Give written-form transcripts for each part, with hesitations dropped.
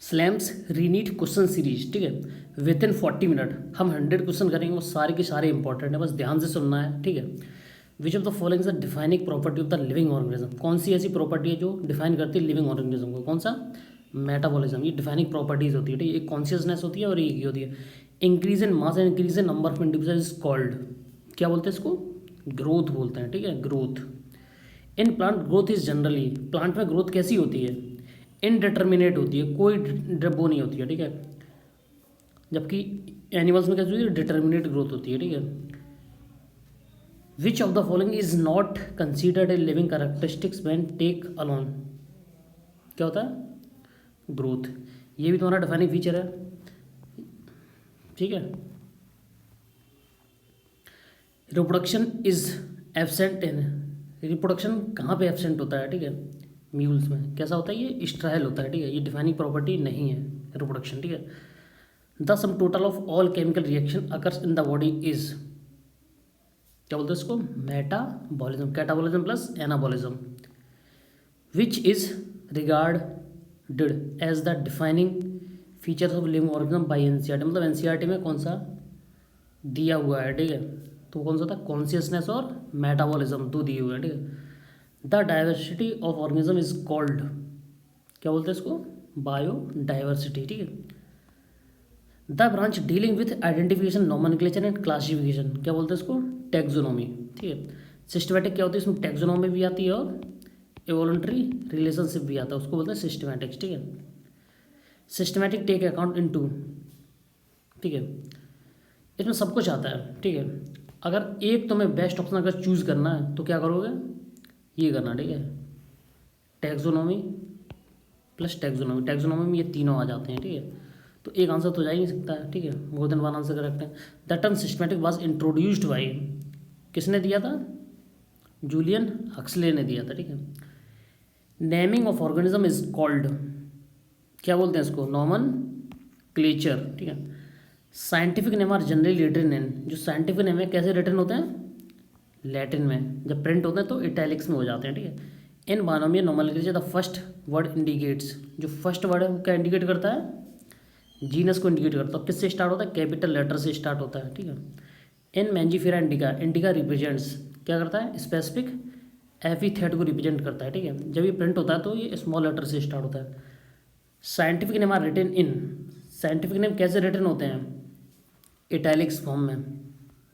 Slams रीनीट question series, ठीक है, with in 40 minute हम 100 क्वेश्चन करेंगे, वो सारे के सारे इंपॉर्टेंट है, बस ध्यान से सुनना है, ठीक है। Which of the following is the defining property of the living organism, कौन सी ऐसी प्रॉपर्टी है जो डिफाइन करती है लिविंग ऑर्गेनिज्म को, कौन सा? मेटाबॉलिज्म। ये डिफाइनिंग प्रॉपर्टीज होती है, ठीक है। एक कॉन्शियसनेस होती है और एक ही होती है increase in mass and increase in number of individual is called, क्या बोलते हैं इसको? ग्रोथ बोलते हैं, ठीक है, growth. In plant growth is generally, plant में ग्रोथ कैसी होती है? इनडिटर्मिनेट होती है, कोई वो नहीं होती है, ठीक है। जबकि एनिमल्स में कैसी होती है? डिटर्मिनेट ग्रोथ होती है, ठीक है। Which of the following is not considered a living characteristics when take alone, क्या होता है? ग्रोथ। ये भी तुम्हारा डिफाइनिंग फीचर है, ठीक है। Reproduction is absent in, reproduction कहाँ पे एब्सेंट होता है, ठीक है? म्यूल्स में कैसा होता है? ये स्ट्रायल होता है, ठीक है। ये डिफाइनिंग प्रॉपर्टी नहीं है रिप्रोडक्शन, ठीक है। The sum total of all chemical reaction occurs in the body is, क्या बोलते हैं इसको? Metabolism, catabolism plus anabolism. Which is regarded as the defining features of living organism by NCERT, मतलब NCERT में कौन सा दिया हुआ है, ठीक है। तो कौन सा था? कॉन्शियसनेस और मेटाबॉलिज्म, दो दिए हुए हैं, ठीक है। The diversity of organism is called, क्या बोलते हैं इसको? बायोडाइवर्सिटी, ठीक है। The branch dealing with identification, nomenclature and classification, क्या बोलते हैं इसको? टैक्सोनॉमी, ठीक है। सिस्टमैटिक क्या होती है? इसमें टैक्सोनॉमी भी आती है और इवोलुंटरी रिलेशनशिप भी आता है, उसको बोलते हैं सिस्टमैटिक्स, ठीक है। Systematic take account into, ठीक है। इसमें सब कुछ आता है, ठीक है। अगर एक तुम्हें बेस्ट ऑप्शन अगर चूज़ करना है तो क्या करोगे? ये करना, ठीक है। टैक्सोनॉमी प्लस टैक्सोनॉमी, टैक्सोनॉमी में ये तीनों आ जाते हैं, ठीक है। तो एक आंसर तो जा ही नहीं सकता है, ठीक है। More than one answer correct है। The term systematic was introduced by, किसने दिया था? जूलियन हक्सले ने दिया था, ठीक है। Naming of organism is called, क्या बोलते हैं इसको? नॉमेनक्लेचर, ठीक है। Scientific name are generally written in, जो साइंटिफिक नेम है कैसे रिटन होते हैं? लैटिन में। जब प्रिंट होते हैं तो इटैलिक्स में हो जाते हैं, ठीक है। In binomial nomenclature the first word indicates, जो फर्स्ट वर्ड है वो क्या इंडिकेट करता है? जीनस को इंडिकेट करता है। किससे स्टार्ट होता है? कैपिटल लेटर से स्टार्ट होता है, ठीक है। इन मैंजीफेरा इंडिका, इंडिका रिप्रेजेंट्स, क्या करता है? स्पेसिफिक एपिथेट को रिप्रेजेंट करता है, ठीक है। जब ये प्रिंट होता है तो ये स्मॉल लेटर से स्टार्ट होता है। Scientific name are written in, scientific name कैसे रिटन होते हैं? इटैलिक्स फॉर्म में,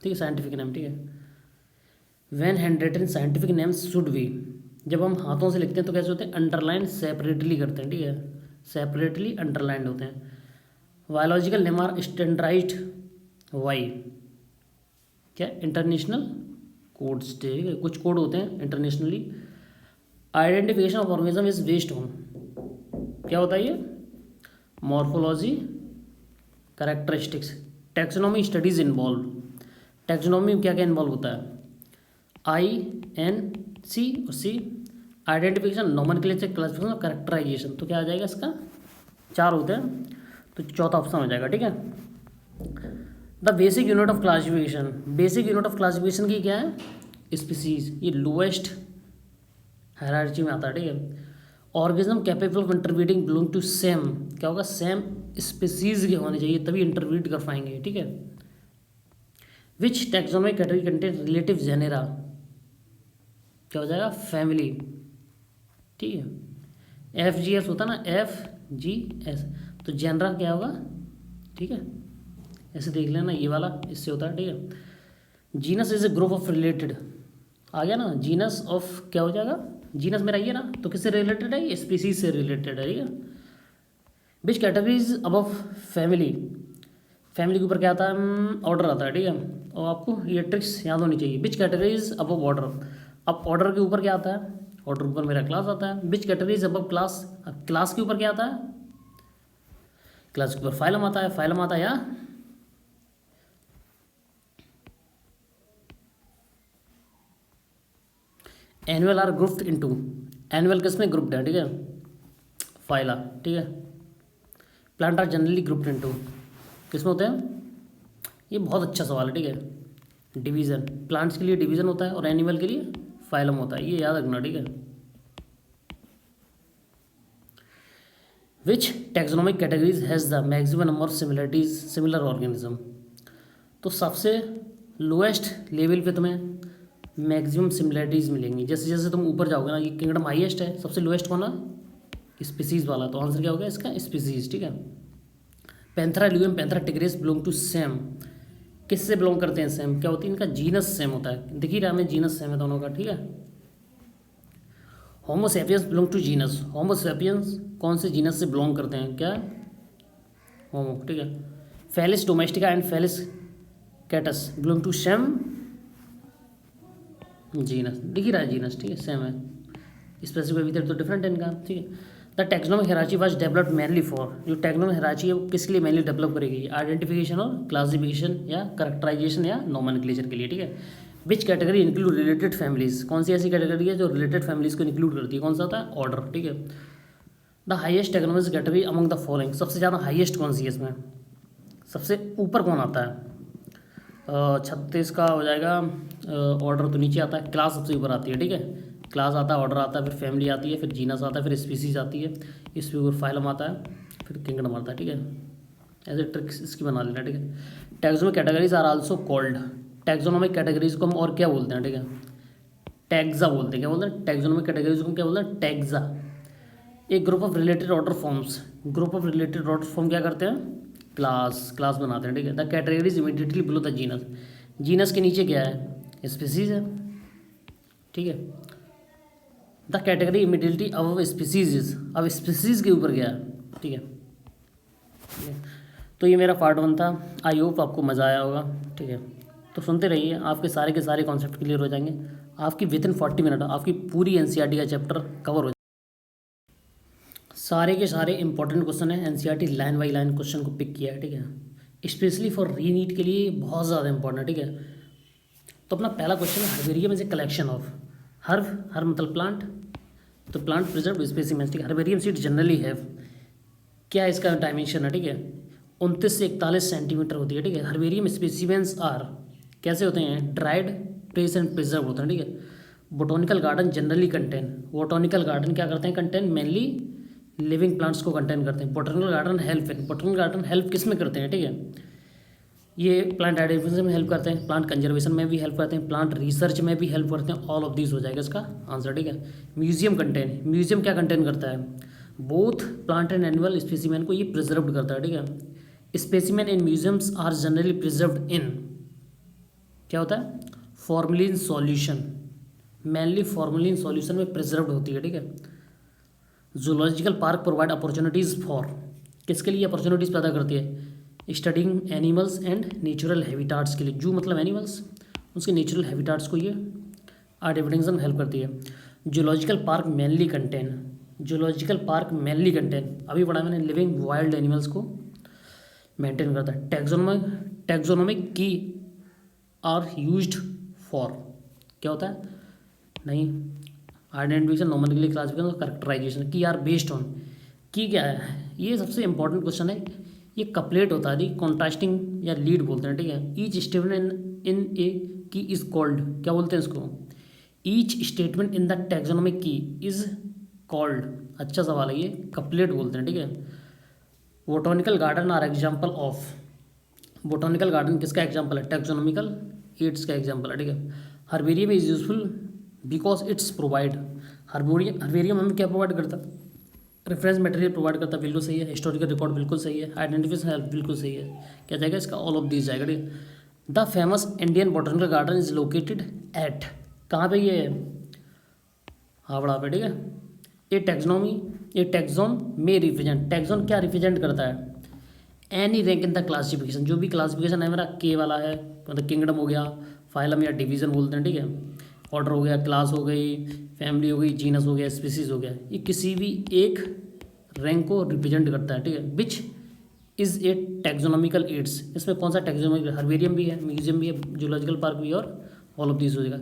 ठीक है, साइंटिफिक नेम, ठीक है। When hand written scientific names should be, जब हम हाथों से लिखते हैं तो कैसे होते हैं? अंडरलाइन सेपरेटली करते हैं, ठीक है, सेपरेटली अंडरलाइंड होते हैं। Biological name are standardized by, क्या? इंटरनेशनल कोड्स, ठीक है, कुछ कोड होते हैं internationally. Identification of organism is based on, क्या होता है ये? Morphology, characteristics. Taxonomy studies involve, taxonomy में क्या क्या इन्वॉल्व होता है? INC और C, आइडेंटिफिकेशन, नोमेनक्लेचर, क्लासिफिकेशन और कैरेक्टराइजेशन। तो क्या आ जाएगा इसका? 4 होते हैं, तो चौथा ऑप्शन हो जाएगा, ठीक है। The basic unit of classification, basic unit of classification की क्या है? स्पीसीज, ये लोएस्ट हायरार्की में आता है, ठीक है। Organism capable of interbreeding belong to same, क्या होगा? सेम स्पीसीज के होने चाहिए तभी इंटरवीट कर पाएंगे, ठीक है। Which taxonomic category contain relative genera, क्या हो जाएगा? फैमिली, ठीक है। FGS होता ना, FGS, तो जेनरा क्या होगा? ठीक है, ऐसे देख लेना, ये वाला इससे होता है, ठीक है। Genus is a group of related, आ गया ना, जीनस ऑफ क्या हो जाएगा? जीनस मेरा ये ना, तो किससे रिलेटेड है? ये स्पीसीज से रिलेटेड है, ठीक है। विच कैटेगरीज अबव फैमिली, फैमिली के ऊपर क्या आता है? ऑर्डर आता है, ठीक है। और आपको ये ट्रिक्स याद होनी चाहिए। विच कैटेगरीज अबव ऑर्डर, अब ऑर्डर के ऊपर क्या आता है? ऑर्डर के ऊपर मेरा क्लास आता है। विच कैटेगरीज अबव क्लास, क्लास के ऊपर क्या आता है? क्लास के ऊपर फाइलम आता है, फाइलम आता है या animal are grouped into, animal किसमें ग्रुप्ड है? ठीक है, फाइला, ठीक है। Plant are generally grouped into, किसमें होते हैं? ये बहुत अच्छा सवाल है, ठीक है। डिवीज़न, प्लांट्स के लिए डिवीज़न होता है और एनिमल के लिए फाइलम होता है, ये याद रखना, ठीक है। Which taxonomic categories has the maximum number of similarities similar organism. तो सबसे लोएस्ट लेवल पे तुम्हें मैक्सिमम सिमिलरिटीज़ मिलेंगी। जैसे जैसे तुम ऊपर जाओगे ना, ये किंगडम हाईएस्ट है, सबसे लोएस्ट कौन है, स्पीसीज वाला। तो आंसर क्या होगा इसका, स्पीसीज। ठीक है। Panthera leo Panthera tigris belong to same, किससे बिलोंग करते हैं सेम, क्या होती है इनका जीनस सेम होता है, दिख ही रहा हमें जीनस सेम है दोनों का। ठीक है। Homo sapiens belong to genus, Homo sapiens कौन से जीनस से बिलोंग करते हैं, क्या, होमो। ठीक है। Felis domestica and Felis catus belong to same genus, दिख ही रहा है जीनस। ठीक है, सेम है, स्पेसिफिक इधर तो डिफरेंट है इनका। ठीक है। The taxonomic hierarchy was developed mainly for, जो टेक्नोमिक हिराची है वो किसके लिए मेनली डेवलप करेगी, आइडेंटिफिकेशन और क्लासिफिकेशन या करेक्टराइजेशन या नोमेनक्लेचर के लिए। ठीक है। Which category include related families, कौन सी ऐसी कैटेगरी है जो रिलेटेड फैमिलीज को इंक्लूड करती है, कौन सा होता है, ऑर्डर। ठीक है। The highest taxonomic category among the following, सबसे ज़्यादा हाइएस्ट कौन सी है इसमें, सबसे ऊपर कौन आता है, 36 का हो जाएगा। ऑर्डर तो नीचे आता है, क्लास सबसे ऊपर आती है। ठीक है। क्लास आता है, ऑर्डर आता है, फिर फैमिली आती है, फिर जीनस आता है, फिर स्पीसीज आती है, इसके ऊपर फाइलम आता है, फिर किंगडम आता है। ठीक है। ऐसे ट्रिक्स इसकी बना लेना। ठीक है। Taxonomic categories are also called, taxonomic categories को हम और क्या बोलते हैं, ठीक है, टैक्सा बोलते हैं। क्या बोलते हैं, टैक्सोनॉमिक कैटेगरीज को हम क्या बोलते हैं, टैक्सा। एक group of related order forms, group of related order form क्या करते हैं, क्लास, क्लास बनाते हैं। ठीक है। The categories immediately below the genus, genus के नीचे क्या है, स्पीसीज है। ठीक है। द कैटेगरी इमीडिएटली अब स्पीसीज इज, अब स्पीसीज के ऊपर गया है। ठीक है। ठीक है। तो ये मेरा पार्ट 1 था। आई होप आपको मज़ा आया होगा। ठीक है। तो सुनते रहिए, आपके सारे के सारे कॉन्सेप्ट क्लियर हो जाएंगे। आपकी विद इन 40 मिनट आपकी पूरी एनसीईआरटी का चैप्टर कवर हो, सारे के सारे इंपॉर्टेंट क्वेश्चन है। NCERT line by line question को पिक किया है। ठीक है। स्पेशली फॉर री नीट के लिए बहुत ज़्यादा इंपॉर्टेंट है। ठीक है। तो अपना पहला क्वेश्चन है, herbarium is a collection of, herb मतलब प्लांट, तो प्लांट प्रिजर्व स्पेसिमेंस। ठीक है। हर्बेरियम सीड जनरली हैव, क्या इसका डायमेंशन है, ठीक है, 29 से 41 सेंटीमीटर होती है। ठीक है। हर्बेरियम स्पेसिमेंस आर कैसे होते हैं, ड्राइड, प्रेस एंड प्रिजर्व होते हैं। ठीक है। Botanical garden generally contain, botanical garden क्या करते हैं, कंटेन मेनली लिविंग प्लांट्स को कंटेन करते हैं। बोटनिकल गार्डन हेल्प है, बोटनिकल गार्डन हेल्प किस में करते हैं, ठीक है, ये प्लांट आइडेंटिफिकेशन में हेल्प करते हैं, प्लांट कंजर्वेशन में भी हेल्प करते हैं, प्लांट रिसर्च में भी हेल्प करते हैं। ऑल ऑफ दिस हो जाएगा इसका आंसर। ठीक है। म्यूजियम कंटेन, म्यूजियम क्या कंटेन करता है, both plant and animal specimen को ये प्रिजर्व करता है। ठीक है। Specimen in museums are generally preserved in, क्या होता है, formalin solution, mainly formalin solution में प्रिजर्व्ड होती है। ठीक है। Zoological park provide opportunities for, किसके लिए अपॉर्चुनिटीज़ पैदा करती है, studying animals and natural habitats के लिए। जू मतलब एनिमल्स, उसके नेचुरल हैबिटाट्स को ये आइडेंटिफिकेशन हेल्प करती है। Zoological park mainly contain, zoological park mainly contain, अभी पढ़ा मैंने, लिविंग वाइल्ड एनिमल्स को मेंटेन करता है। टैक्सोनॉमिक की आर यूज्ड फॉर, क्या होता है, नहीं, आइडेंटिफिकेशन, नॉमेनक्लेचर, क्लासिफिकेशन और कैरेक्टराइजेशन। की आर बेस्ड ऑन, की क्या है, ये सबसे इंपॉर्टेंट क्वेश्चन है। ये कपलेट होता है, कॉन्ट्रास्टिंग या लीड बोलते हैं। ठीक है। ईच स्टेटमेंट इन ए की इज कॉल्ड, क्या बोलते हैं इसको, each statement in the taxonomic key is called, अच्छा सवाल है ये, कपलेट बोलते हैं। ठीक है। Botanical garden are example of, botanical garden किसका एग्जाम्पल है, टैक्सोनॉमिकल एड्स का एग्जाम्पल है। ठीक है। Herbarium is useful because it's provide, herbarium हमें क्या प्रोवाइड करता है, रेफरेंस मटेरियल प्रोवाइड करता है, बिल्कुल सही है, हिस्टोरिकल रिकॉर्ड बिल्कुल सही है, आइडेंटिफिकेशन हेल्प बिल्कुल सही है, क्या जाएगा इसका, ऑल ऑफ दिस जाएगा। ठीक है। The famous Indian botanical garden is located at, कहाँ पे ये है, हावड़ा पे। ठीक है। ये टैक्सोनॉमी, ये टैक्सोन में रिप्रेजेंट, टैक्सोन क्या रिप्रेजेंट करता है, any rank in the classification, जो भी क्लासिफिकेशन है मेरा के वाला है, मतलब किंगडम हो गया, फाइलम या डिवीजन बोलते हैं। ठीक है। ऑर्डर हो गया, क्लास हो गई, फैमिली हो गई, जीनस हो गया, स्पीसीज हो गया, ये किसी भी एक रैंक को रिप्रेजेंट करता है। ठीक है। Which is a taxonomical aids, इसमें कौन सा टैक्सोनॉमिकल, हर्बेरियम भी है, म्यूजियम भी है, जूलॉजिकल पार्क भी है, और ऑल ऑफ दिस हो जाएगा।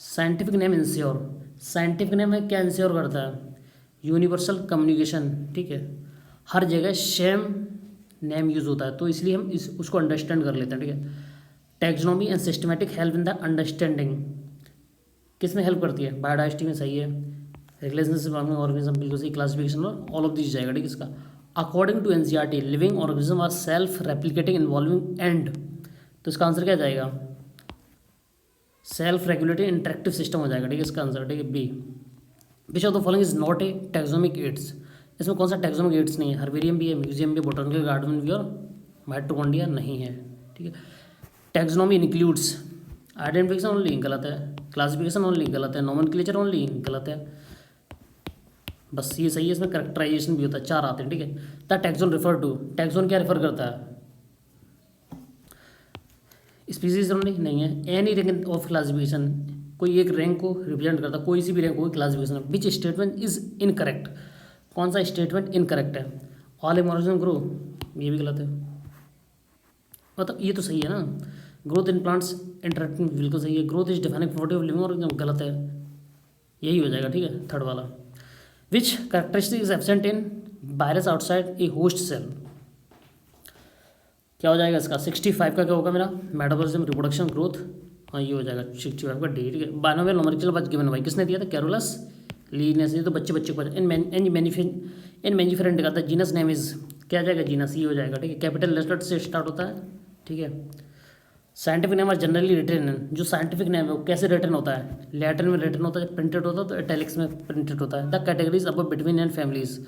Scientific name ensure, scientific name है क्या इंश्योर करता है, यूनिवर्सल कम्युनिकेशन। ठीक है। हर जगह सेम नेम यूज़ होता है, तो इसलिए हम उसको अंडरस्टैंड कर लेते हैं। ठीक है। Taxonomy and systematic help in the understanding, किस में हेल्प करती है, बायोडाइवर्सिटी में, सही है, रिलेशनशिप अमंग ऑर्गेनिज्म बिल्कुल सही, क्लासिफिकेशन और ऑल ऑफ दिस जाएगा, ठीक है। इसका according to NCERT living organism are self replicating involving and, तो इसका आंसर क्या जाएगा, सेल्फ रेगुलेटिंग इंटरेक्टिव सिस्टम हो जाएगा, ठीक है इसका आंसर, ठीक है B. Which of the following is not a taxonomic aids, इसमें कौन सा टैक्सोनोमिक एड्स नहीं है, हर्बेरियम भी है, म्यूजियम भी, बोटनिकल गार्डन भी और माइटोकॉन्ड्रिया नहीं है, ठीक है। टैक्सोनॉमी इंक्लूड्स आइडेंटिफिकेशन ओनली, गलत है, क्लासिफिकेशन ओनली, गलत है, नोमेनक्लेचर ओनली, गलत है, बस ये सही है, इसमें करेक्टराइजेशन भी होता है, 4 आते हैं, ठीक है। The taxon refer to, taxon क्या रेफर करता है, स्पीसीज ओनली नहीं है, एनी रैंक ऑफ क्लासिफिकेशन, कोई एक रैंक को रिप्रेजेंट करता है, कोई सी भी रैंक हो classification, which statement is incorrect, कौन सा स्टेटमेंट इनकरेक्ट है, ऑल इमोर्जन ग्रो, ये भी गलत है, मतलब ये तो सही है ना, ग्रोथ इन प्लांट्स इंटरेक्टिंग बिल्कुल सही है, growth is defining property of living organism, गलत है, यही हो जाएगा, ठीक है थर्ड वाला। Which characteristic is absent in virus outside a host cell, क्या हो जाएगा इसका, 65 का क्या होगा मेरा, मेटाबॉलिज्म, रिप्रोडक्शन, ग्रोथ, हाँ ये हो जाएगा 65 का डी, ठीक है। बाइनोमियल न्यूमेरिकल बच गिवन बाई, किसने दिया था, कैरोलस लिनियस, ये तो बच्चे को इन मैन्युफेरेंट का था, जीनस नेम इज क्या जाएगा, जीनस ये हो जाएगा, ठीक है। कैपिटल लेटर से स्टार्ट होता है, ठीक है। Scientific name are generally written, जो साइंटिफिक नेम है वो कैसे रिटन होता है, लैटिन में रिटन होता है, प्रिंटेड होता है तो इटैलिक्स में प्रिंटेड होता है। द कैटेगरीज अब between and families,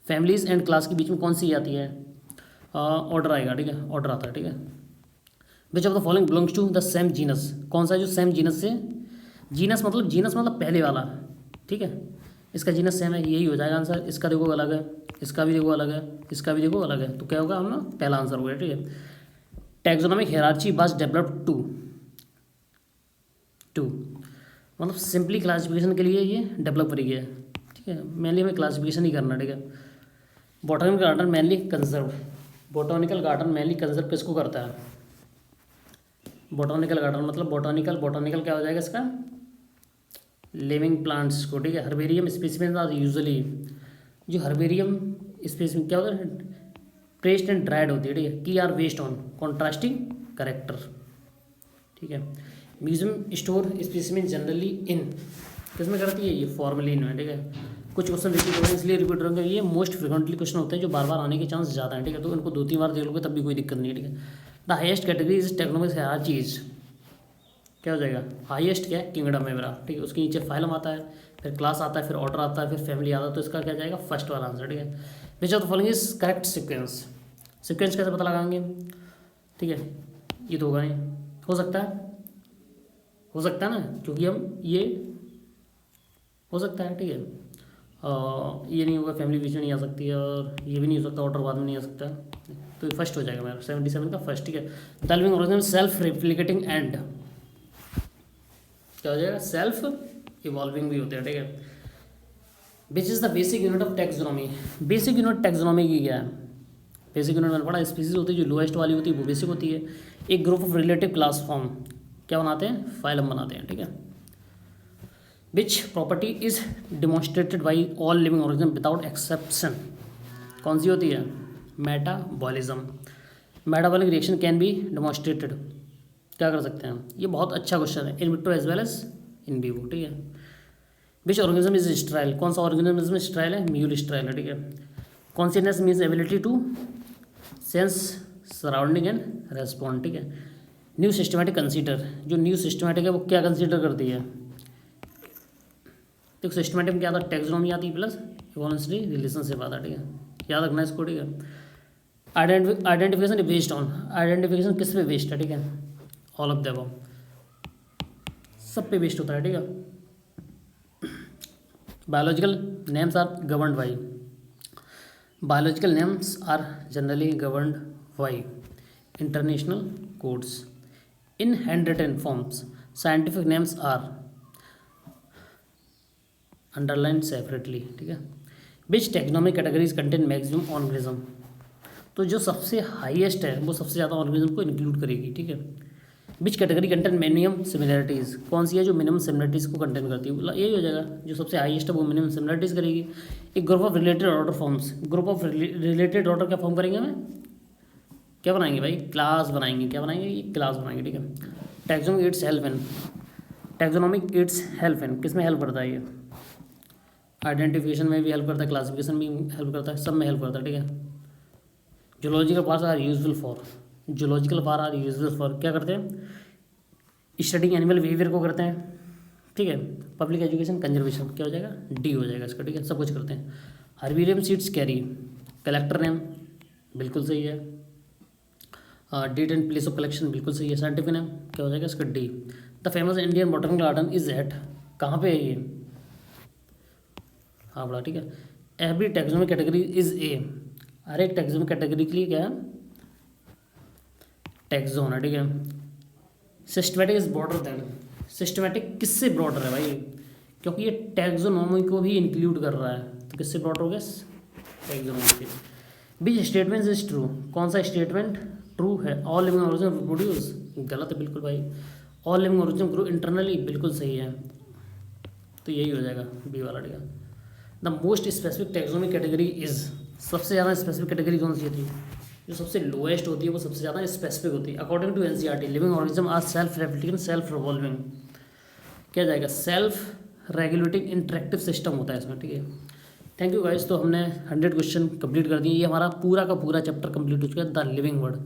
families and class के बीच में कौन सी आती है, ऑर्डर आएगा, ठीक है ऑर्डर आता है, ठीक है। Which of the following belongs to the same genus, कौन सा जो सेम जीनस से, जीनस मतलब पहले वाला, ठीक है, इसका जीनस सेम है, यही हो जाएगा आंसर। इसका देखो अलग है, इसका भी देखो अलग है, इसका भी देखो अलग है, तो क्या होगा हम ना पहला आंसर हो गया, ठीक है। Taxonomic hierarchy was developed to मतलब सिंपली क्लासिफिकेशन के लिए ये डेवलप करी गया है, ठीक है, मेनली हमें क्लासिफिकेशन ही करना, ठीक है। Botanical garden mainly conserve, botanical garden mainly conserve किसको करता है, बोटानिकल गार्डन मतलब बोटानिकल क्या हो जाएगा इसका, लिविंग प्लांट्स को, ठीक है। हर्बेरियम स्पेसिमेन आर यूजुअली, जो हर्बेरियम स्पेसिमेन क्या होता है, प्रेस्ड एंड ड्राइड होती है, ठीक है। Key are based on contrasting character, ठीक है। Museum store specimen generally in, किसमें करती है ये, फॉर्मेलिन में, ठीक है। कुछ क्वेश्चन रिपीट हो रहे हैं इसलिए रिपीट होंगे, ये मोस्ट फ्रिक्वेंटली क्वेश्चन होते हैं जो बार बार आने के चांस ज़्यादा हैं, ठीक है, तो इनको 2-3 बार देख लोगे तब भी कोई दिक्कत नहीं है, ठीक है। द हाईएस्ट कैटेगरी इज टेक्नोमिक्स है, हर चीज़ क्या हो जाएगा, हाईएस्ट क्या है, किंगडम है मेरा, ठीक है। उसके नीचे फाइलम आता है, फिर क्लास आता है, फिर ऑर्डर आता है, फिर फैमिली आता है, तो इसका क्या जाएगा, फर्स्ट वाला आंसर, ठीक है। Which of the following is correct sequence, sequence कैसे पता लगाएंगे, ठीक है, ये तो होगा नहीं, हो सकता है ना, क्योंकि हम ये हो सकता है, ठीक है, ये नहीं होगा, फैमिली बीच में नहीं आ सकती है, और ये भी नहीं हो सकता, ऑर्डर बाद में नहीं आ सकता, तो ये फर्स्ट हो जाएगा मेरा 77 का फर्स्ट, ठीक है। The living organism self replicating and क्या हो जाएगा, सेल्फ इवॉल्विंग भी होते हैं, ठीक है। Which is the basic unit of taxonomy, basic unit taxonomy की क्या है, बेसिक यूनिट मैंने पढ़ा, स्पीसीज होती है जो लोएस्ट वाली होती है वो बेसिक होती है, एक group of relative class form क्या बनाते हैं, फाइलम बनाते हैं, ठीक है। Which property is demonstrated by all living organism without exception, कौन सी होती है, metabolism, metabolic reaction can be demonstrated, क्या कर सकते हैं, ये बहुत अच्छा क्वेश्चन है, in vitro as well as in vivo, ठीक है। विच ऑर्गेनिज्म इज स्ट्राइल, कौन सा ऑर्गेनिज्म में स्ट्राइल है, म्यूल स्ट्राइल है, ठीक है। Consciousness means ability to sense surrounding and respond, ठीक है। न्यू सिस्टमेटिक कंसीडर, जो न्यू सिस्टमेटिक है वो क्या कंसीडर करती है, देखो सिस्टमेटिक में क्या आता है, टैक्सोनॉमी आती है प्लस इवोल्यूशनरी रिलेशनशिप आता है, ठीक है, याद रखना इसको, ठीक है। आइडेंटिफिकेशन बेस्ड ऑन, आइडेंटिफिकेशन किस पे बेस्ड है, ठीक है, ऑल ऑफ द अबव, सब पे बेस्ड होता है, ठीक है। Biological names are governed by, biological names are generally governed by international codes, in hand written forms scientific names are underline separately, ठीक है। Which taxonomic categories contain maximum organism, तो जो सबसे हाईएस्ट है वो सबसे ज़्यादा ऑर्गेनिज्म को इंक्लूड करेगी, ठीक है। Which category contain minimum similarities, कौन सी है जो मिनिमम सिमिलरिटीज़ को कंटेन करती है, यही हो जाएगा, जो सबसे हाईएस्ट है वो मिनिमम सिमिलरिटीज़ करेगी। एक group of related order forms, group of related order क्या फॉर्म करेंगे हमें, क्या बनाएंगे भाई, क्लास बनाएंगे, क्या बनाएंगे, ये क्लास बनाएंगे, ठीक है। Taxonomic it's help in, taxonomic it's help in, किस में हेल्प करता है ये, आइडेंटिफिकेशन में भी हेल्प करता है, क्लासिफिकेशन में भी हेल्प करता है, सब में हेल्प करता है, ठीक है। Zoological parts are useful for, zoological part are useful for क्या करते हैं, स्टडिंग एनिमल बिहेवियर को करते हैं, ठीक है। पब्लिक एजुकेशन कंजर्वेशन क्या हो जाएगा, डी हो जाएगा इसका, ठीक है। सब कुछ करते हैं। Herbarium seeds carry, collector name बिल्कुल सही है। Date and place of collection बिल्कुल सही है। साइंटिफिक नेम क्या हो जाएगा इसका, D. The famous Indian botanical garden is at, कहाँ पे है ये, हाँ बड़ा, ठीक है। Every taxonomic category is a, हर एक टैक्सोनॉमिक कैटेगरी के लिए क्या है, टैक्सोन है, ठीक है। Systematic is broader then, systematic किससे ब्रॉडर है भाई, क्योंकि ये टैक्सोनॉमी को भी इंक्लूड कर रहा है, तो किससे ब्रॉडर हो गया, टैक्सोनॉमी से। बीच स्टेटमेंट इज ट्रू, कौन सा स्टेटमेंट ट्रू है, ऑल लिविंग ऑर्गेनिज्म प्रोड्यूस, गलत है बिल्कुल भाई। All living organism grow internally, बिल्कुल सही है, तो यही हो जाएगा बी वाला, ठीक है। The most specific taxonomic category is, सबसे ज़्यादा स्पेसिफिक कैटेगरी कौन सी थी, जो सबसे लोएस्ट होती है वो सबसे ज़्यादा स्पेसिफिक होती है। According to NCERT living organism are self replicating self revolving, क्या जाएगा, सेल्फ रेगुलेटिंग इंटरेक्टिव सिस्टम होता है इसमें, ठीक है। थैंक यू गाइस, तो हमने 100 क्वेश्चन कंप्लीट कर दिए, ये हमारा पूरा का पूरा चैप्टर कंप्लीट हो चुका है द लिविंग वर्ड।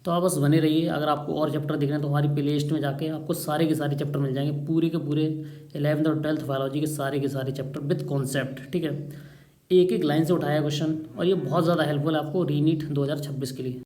तो आप बस बने रहिए, अगर आपको और चैप्टर देखना है तो हमारी प्ले लिस्ट में जाके आपको सारे के सारे चैप्टर मिल जाएंगे, पूरे के पूरे 11th और 12th बायोलॉजी के सारे चैप्टर विद कॉन्सेप्ट, ठीक है। एक एक लाइन से उठाया क्वेश्चन, और ये बहुत ज़्यादा हेल्पफुल है आपको रीनीट 2026 के लिए।